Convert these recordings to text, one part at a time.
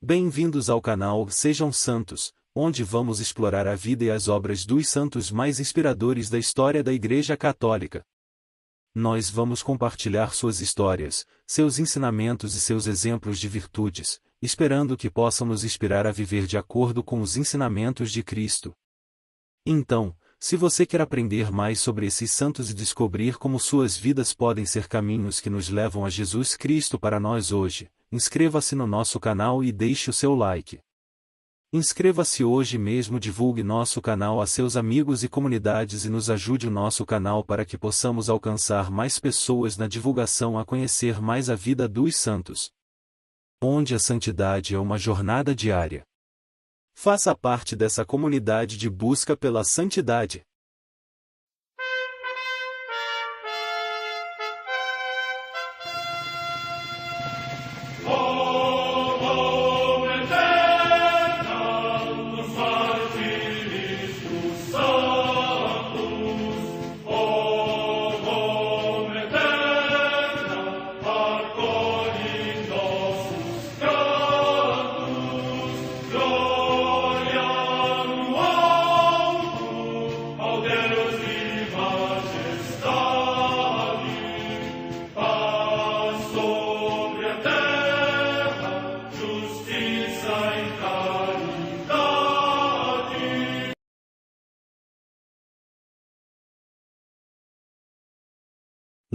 Bem-vindos ao canal Sejam Santos, onde vamos explorar a vida e as obras dos santos mais inspiradores da história da Igreja Católica. Nós vamos compartilhar suas histórias, seus ensinamentos e seus exemplos de virtudes, esperando que possam nos inspirar a viver de acordo com os ensinamentos de Cristo. Então, se você quer aprender mais sobre esses santos e descobrir como suas vidas podem ser caminhos que nos levam a Jesus Cristo para nós hoje, inscreva-se no nosso canal e deixe o seu like. Inscreva-se hoje mesmo, divulgue nosso canal a seus amigos e comunidades e nos ajude o nosso canal para que possamos alcançar mais pessoas na divulgação a conhecer mais a vida dos santos. Onde a santidade é uma jornada diária. Faça parte dessa comunidade de busca pela santidade.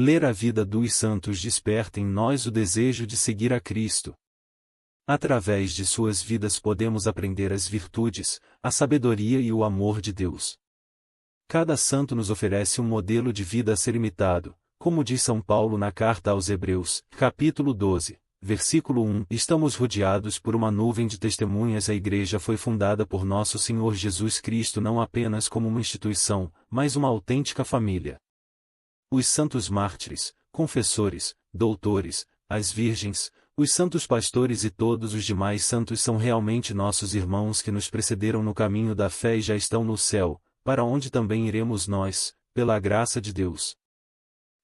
Ler a vida dos santos desperta em nós o desejo de seguir a Cristo. Através de suas vidas podemos aprender as virtudes, a sabedoria e o amor de Deus. Cada santo nos oferece um modelo de vida a ser imitado, como diz São Paulo na carta aos Hebreus, capítulo 12, versículo 1. Estamos rodeados por uma nuvem de testemunhas. A Igreja foi fundada por nosso Senhor Jesus Cristo não apenas como uma instituição, mas uma autêntica família. Os santos mártires, confessores, doutores, as virgens, os santos pastores e todos os demais santos são realmente nossos irmãos que nos precederam no caminho da fé e já estão no céu, para onde também iremos nós, pela graça de Deus.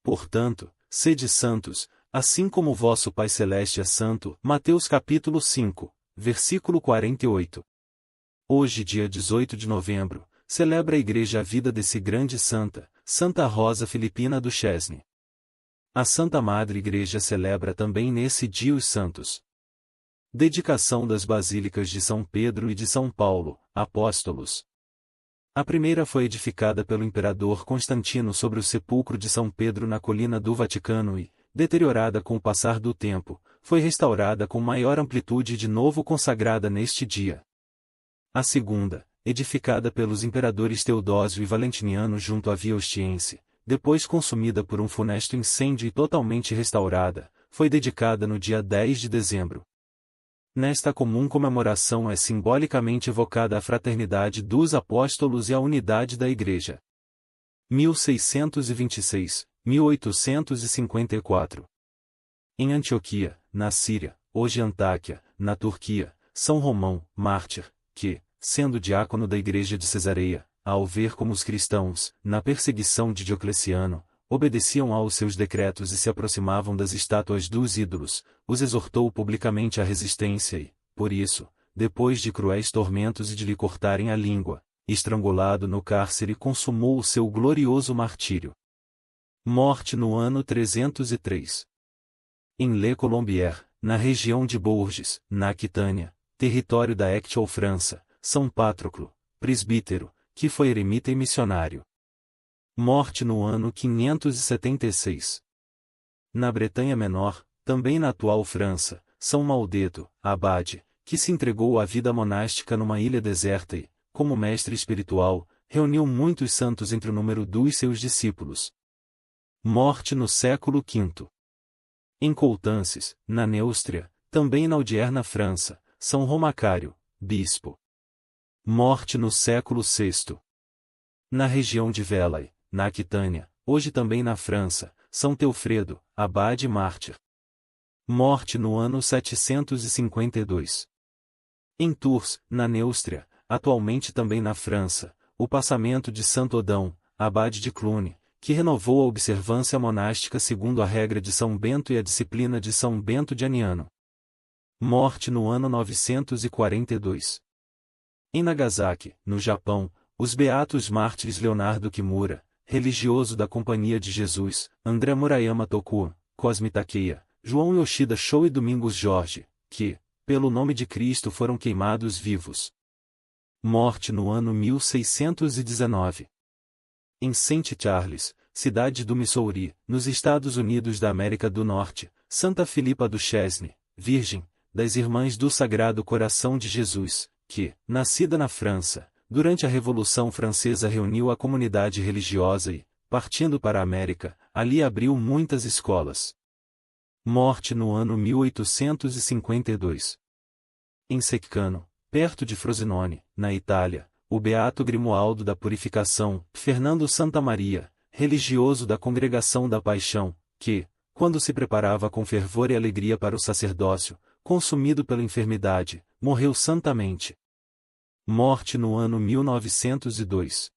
Portanto, sede santos, assim como o vosso Pai Celeste é santo. Mateus capítulo 5, versículo 48. Hoje, dia 18 de novembro, celebra a Igreja a vida desse grande santa, Santa Rosa Filipina do Chesney. A Santa Madre Igreja celebra também nesse dia os santos. Dedicação das Basílicas de São Pedro e de São Paulo, apóstolos. A primeira foi edificada pelo imperador Constantino sobre o sepulcro de São Pedro na colina do Vaticano e, deteriorada com o passar do tempo, foi restaurada com maior amplitude e de novo consagrada neste dia. A segunda, edificada pelos imperadores Teodósio e Valentiniano junto à Via Ostiense, depois consumida por um funesto incêndio e totalmente restaurada, foi dedicada no dia 10 de dezembro. Nesta comum comemoração é simbolicamente evocada a fraternidade dos apóstolos e a unidade da Igreja. 1626, 1854. Em Antioquia, na Síria, hoje Antáquia, na Turquia, São Romão, mártir, que, sendo diácono da Igreja de Cesareia, ao ver como os cristãos, na perseguição de Diocleciano, obedeciam aos seus decretos e se aproximavam das estátuas dos ídolos, os exortou publicamente à resistência e, por isso, depois de cruéis tormentos e de lhe cortarem a língua, estrangulado no cárcere, consumou o seu glorioso martírio. Morte no ano 303. Em Le Colombier, na região de Bourges, na Aquitânia, território da actual França, São Pátroclo, presbítero, que foi eremita e missionário. Morte no ano 576. Na Bretanha Menor, também na atual França, São Maldeto, abade, que se entregou à vida monástica numa ilha deserta e, como mestre espiritual, reuniu muitos santos entre o número dos seus discípulos. Morte no século V. Em Coutances, na Neustria, também na odierna França, São Romacário, bispo. Morte no século VI. Na região de Velay, na Aquitânia, hoje também na França, São Teofredo, abade e mártir. Morte no ano 752. Em Tours, na Neustria, atualmente também na França, o passamento de Santo Odão, abade de Cluny, que renovou a observância monástica segundo a regra de São Bento e a disciplina de São Bento de Aniano. Morte no ano 942. Em Nagasaki, no Japão, os beatos mártires Leonardo Kimura, religioso da Companhia de Jesus, André Murayama Tokuo, Cosme Takeya, João Yoshida Show e Domingos Jorge, que, pelo nome de Cristo foram queimados vivos. Morte no ano 1619. Em St. Charles, cidade do Missouri, nos Estados Unidos da América do Norte, Santa Filipa do Chesney, virgem, das Irmãs do Sagrado Coração de Jesus, que, nascida na França, durante a Revolução Francesa reuniu a comunidade religiosa e, partindo para a América, ali abriu muitas escolas. Morte no ano 1852. Em Seccano, perto de Frosinone, na Itália, o beato Grimoaldo da Purificação, Fernando Santa Maria, religioso da Congregação da Paixão, que, quando se preparava com fervor e alegria para o sacerdócio, consumido pela enfermidade, morreu santamente. Morte no ano 1902.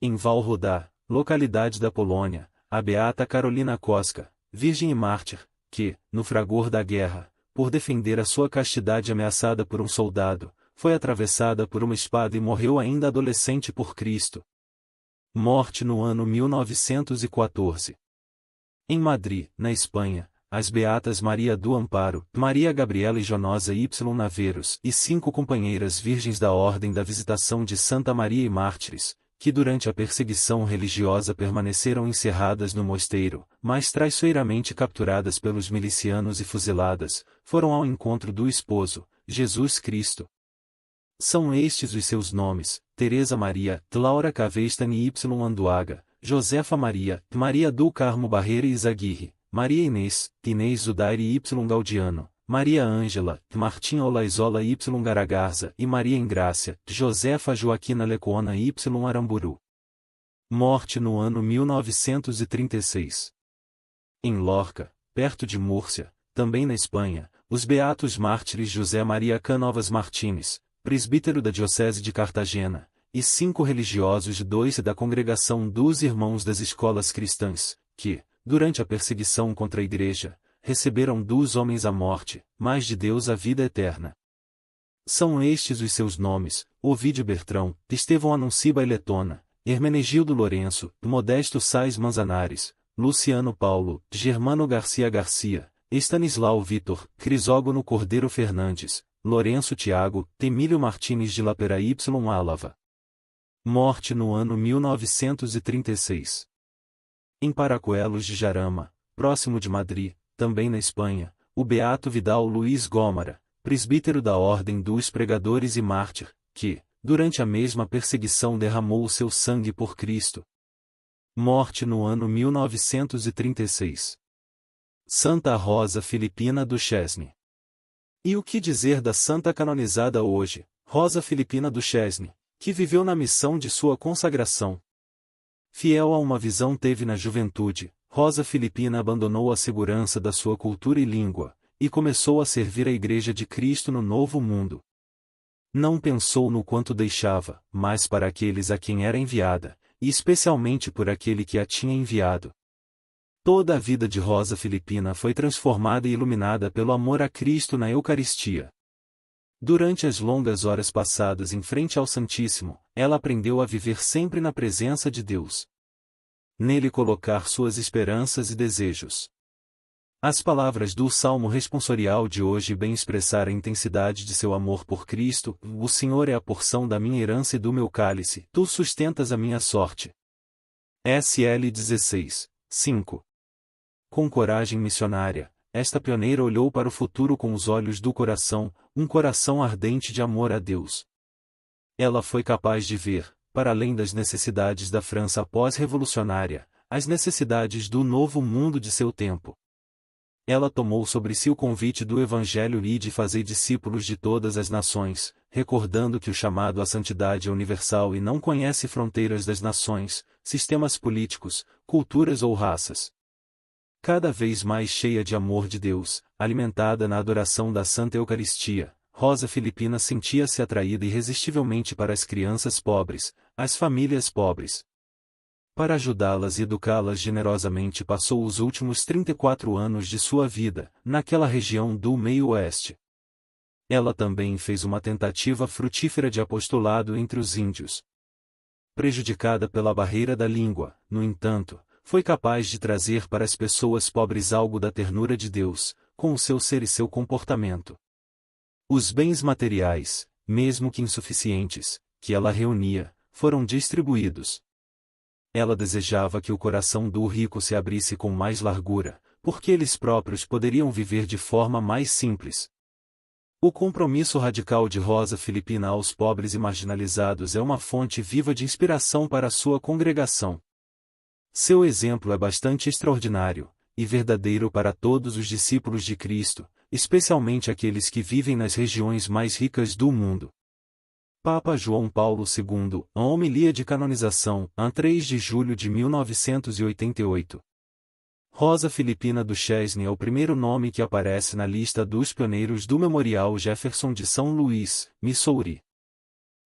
Em Wałbrzych, localidade da Polônia, a beata Carolina Koska, virgem e mártir, que, no fragor da guerra, por defender a sua castidade ameaçada por um soldado, foi atravessada por uma espada e morreu ainda adolescente por Cristo. Morte no ano 1914. Em Madrid, na Espanha, as beatas Maria do Amparo, Maria Gabriela e Jonosa Y Naveiros e 5 companheiras virgens da Ordem da Visitação de Santa Maria e Mártires, que durante a perseguição religiosa permaneceram encerradas no mosteiro, mas traiçoeiramente capturadas pelos milicianos e fuziladas, foram ao encontro do esposo, Jesus Cristo. São estes os seus nomes: Teresa Maria, Laura Cavestani Y Anduaga, Josefa Maria, Maria do Carmo Barreira e Izaguirre, Maria Inês, Inês Zudaire Y Gaudiano, Maria Ângela, Martim Olaizola Y Garagarza e Maria Engrácia, Josefa Joaquina Lecoana Y Aramburu. Morte no ano 1936. Em Lorca, perto de Múrcia, também na Espanha, os beatos mártires José Maria Cánovas Martínez, presbítero da Diocese de Cartagena, e 5 religiosos de 2 da Congregação dos Irmãos das Escolas Cristãs, que, durante a perseguição contra a Igreja, receberam dos homens a morte, mas de Deus a vida eterna. São estes os seus nomes: Ovídio Bertrão, Estevão Anunciba e Letona, Hermenegildo Lourenço, Modesto Sais Manzanares, Luciano Paulo, Germano Garcia Garcia, Estanislau Vitor, Crisógono Cordeiro Fernandes, Lourenço Tiago, Temílio Martínez de Lapera Y Álava. Morte no ano 1936. Em Paracoelos de Jarama, próximo de Madrid, também na Espanha, o beato Vidal Luiz Gómara, presbítero da Ordem dos Pregadores e mártir, que, durante a mesma perseguição derramou o seu sangue por Cristo. Morte no ano 1936. Santa Rosa Filipina do Chesney. E o que dizer da santa canonizada hoje, Rosa Filipina do Chesney, que viveu na missão de sua consagração? Fiel a uma visão teve na juventude, Rosa Filipina abandonou a segurança da sua cultura e língua, e começou a servir a Igreja de Cristo no Novo Mundo. Não pensou no quanto deixava, mas para aqueles a quem era enviada, e especialmente por aquele que a tinha enviado. Toda a vida de Rosa Filipina foi transformada e iluminada pelo amor a Cristo na Eucaristia. Durante as longas horas passadas em frente ao Santíssimo, ela aprendeu a viver sempre na presença de Deus. Nele colocar suas esperanças e desejos. As palavras do Salmo responsorial de hoje bem expressar a intensidade de seu amor por Cristo: o Senhor é a porção da minha herança e do meu cálice, tu sustentas a minha sorte. SL 16, 5. Com coragem missionária, esta pioneira olhou para o futuro com os olhos do coração, um coração ardente de amor a Deus. Ela foi capaz de ver, para além das necessidades da França pós-revolucionária, as necessidades do novo mundo de seu tempo. Ela tomou sobre si o convite do Evangelho e de fazer discípulos de todas as nações, recordando que o chamado à santidade é universal e não conhece fronteiras das nações, sistemas políticos, culturas ou raças. Cada vez mais cheia de amor de Deus, alimentada na adoração da Santa Eucaristia, Rosa Filipina sentia-se atraída irresistivelmente para as crianças pobres, as famílias pobres. Para ajudá-las e educá-las generosamente passou os últimos 34 anos de sua vida, naquela região do meio-oeste. Ela também fez uma tentativa frutífera de apostolado entre os índios. Prejudicada pela barreira da língua, no entanto, foi capaz de trazer para as pessoas pobres algo da ternura de Deus, com o seu ser e seu comportamento. Os bens materiais, mesmo que insuficientes, que ela reunia, foram distribuídos. Ela desejava que o coração do rico se abrisse com mais largura, porque eles próprios poderiam viver de forma mais simples. O compromisso radical de Rosa Filipina aos pobres e marginalizados é uma fonte viva de inspiração para a sua congregação. Seu exemplo é bastante extraordinário, e verdadeiro para todos os discípulos de Cristo, especialmente aqueles que vivem nas regiões mais ricas do mundo. Papa João Paulo II, a homilia de canonização, 3 de julho de 1988. Rosa Filipina Duchesne é o primeiro nome que aparece na lista dos pioneiros do Memorial Jefferson de São Luís, Missouri.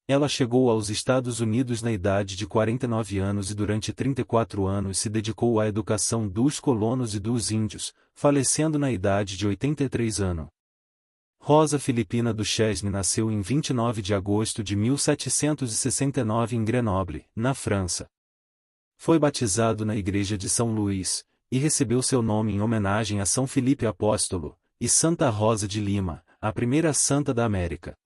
Ela chegou aos Estados Unidos na idade de 49 anos e durante 34 anos se dedicou à educação dos colonos e dos índios, falecendo na idade de 83 anos. Rosa Filipina Duchesne nasceu em 29 de agosto de 1769 em Grenoble, na França. Foi batizado na Igreja de São Luís, e recebeu seu nome em homenagem a São Filipe Apóstolo, e Santa Rosa de Lima, a primeira santa da América.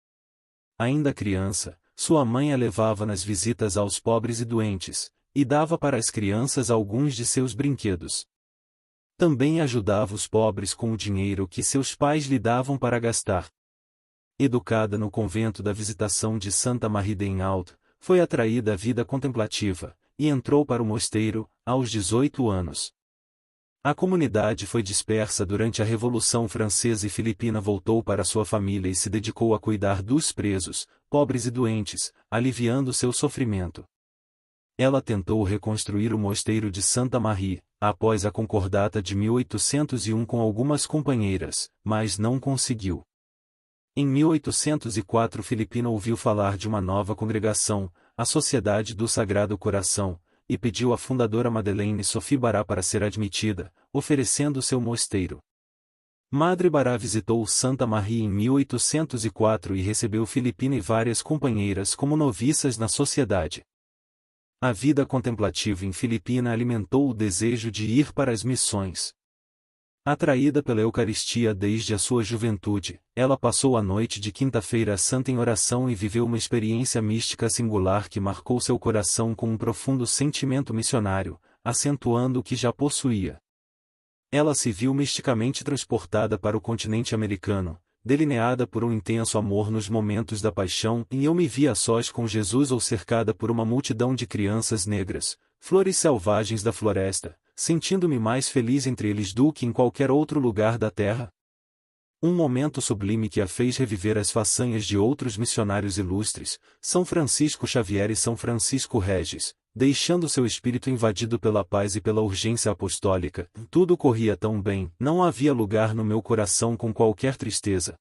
Ainda criança, sua mãe a levava nas visitas aos pobres e doentes, e dava para as crianças alguns de seus brinquedos. Também ajudava os pobres com o dinheiro que seus pais lhe davam para gastar. Educada no convento da Visitação de Santa Marie d'Enhaut, foi atraída à vida contemplativa, e entrou para o mosteiro, aos 18 anos. A comunidade foi dispersa durante a Revolução Francesa e Filipina voltou para sua família e se dedicou a cuidar dos presos, pobres e doentes, aliviando seu sofrimento. Ela tentou reconstruir o mosteiro de Santa Marie, após a concordata de 1801 com algumas companheiras, mas não conseguiu. Em 1804 Filipina ouviu falar de uma nova congregação, a Sociedade do Sagrado Coração, e pediu à fundadora Madeleine Sophie Bará para ser admitida, oferecendo seu mosteiro. Madre Bará visitou Santa Marie em 1804 e recebeu Filipina e várias companheiras como noviças na sociedade. A vida contemplativa em Filipina alimentou o desejo de ir para as missões. Atraída pela Eucaristia desde a sua juventude, ela passou a noite de quinta-feira santa em oração e viveu uma experiência mística singular que marcou seu coração com um profundo sentimento missionário, acentuando o que já possuía. Ela se viu misticamente transportada para o continente americano, delineada por um intenso amor nos momentos da paixão, e eu me vi a sós com Jesus ou cercada por uma multidão de crianças negras, flores selvagens da floresta, sentindo-me mais feliz entre eles do que em qualquer outro lugar da terra. Um momento sublime que a fez reviver as façanhas de outros missionários ilustres, São Francisco Xavier e São Francisco Regis, deixando seu espírito invadido pela paz e pela urgência apostólica. Tudo corria tão bem, não havia lugar no meu coração com qualquer tristeza.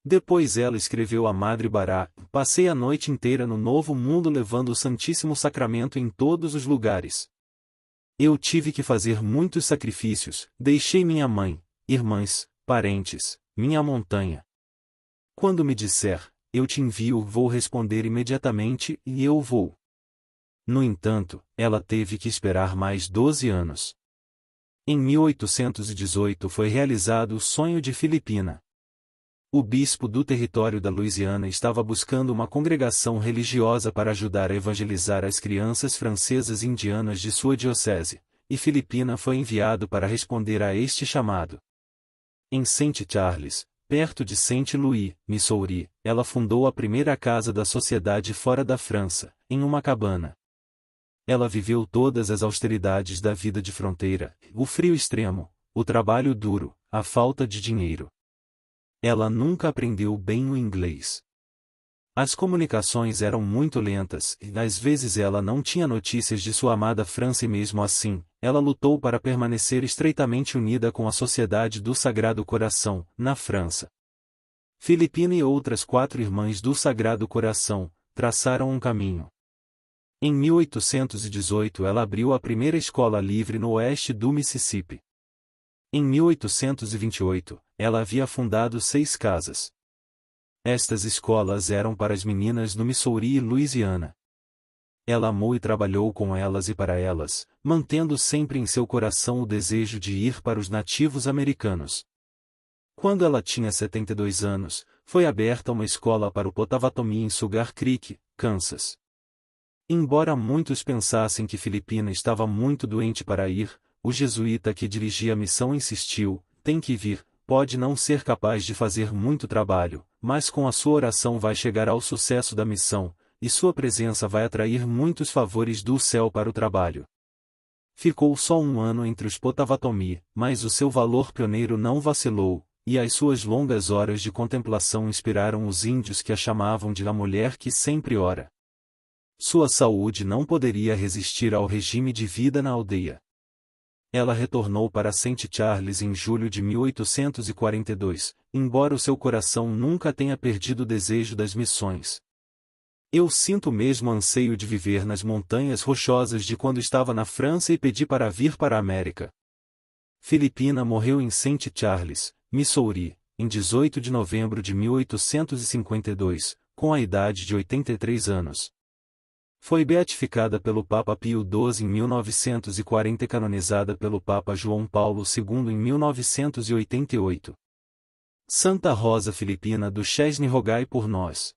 Depois ela escreveu a Madre Bará: passei a noite inteira no Novo Mundo levando o Santíssimo Sacramento em todos os lugares. Eu tive que fazer muitos sacrifícios, deixei minha mãe, irmãs, parentes, minha montanha. Quando me disser, eu te envio, vou responder imediatamente, e eu vou. No entanto, ela teve que esperar mais 12 anos. Em 1818 foi realizado o sonho de Filipina. O bispo do território da Louisiana estava buscando uma congregação religiosa para ajudar a evangelizar as crianças francesas indianas de sua diocese, e Filipina foi enviado para responder a este chamado. Em St. Charles, perto de St. Louis, Missouri, ela fundou a primeira casa da sociedade fora da França, em uma cabana. Ela viveu todas as austeridades da vida de fronteira, o frio extremo, o trabalho duro, a falta de dinheiro. Ela nunca aprendeu bem o inglês. As comunicações eram muito lentas, e às vezes ela não tinha notícias de sua amada França e mesmo assim, ela lutou para permanecer estreitamente unida com a Sociedade do Sagrado Coração, na França. Filipina e outras 4 irmãs do Sagrado Coração traçaram um caminho. Em 1818 ela abriu a primeira escola livre no oeste do Mississippi. Em 1828, ela havia fundado 6 casas. Estas escolas eram para as meninas no Missouri e Louisiana. Ela amou e trabalhou com elas e para elas, mantendo sempre em seu coração o desejo de ir para os nativos americanos. Quando ela tinha 72 anos, foi aberta uma escola para o Potawatomi em Sugar Creek, Kansas. Embora muitos pensassem que Filipina estava muito doente para ir, o jesuíta que dirigia a missão insistiu: tem que vir, pode não ser capaz de fazer muito trabalho, mas com a sua oração vai chegar ao sucesso da missão, e sua presença vai atrair muitos favores do céu para o trabalho. Ficou só um ano entre os Potawatomi, mas o seu valor pioneiro não vacilou, e as suas longas horas de contemplação inspiraram os índios que a chamavam de a mulher que sempre ora. Sua saúde não poderia resistir ao regime de vida na aldeia. Ela retornou para St. Charles em julho de 1842, embora o seu coração nunca tenha perdido o desejo das missões. Eu sinto o mesmo anseio de viver nas montanhas rochosas de quando estava na França e pedi para vir para a América. Filipina morreu em St. Charles, Missouri, em 18 de novembro de 1852, com a idade de 83 anos. Foi beatificada pelo Papa Pio XII em 1940 e canonizada pelo Papa João Paulo II em 1988. Santa Rosa Filipina do Chesney, rogai por nós.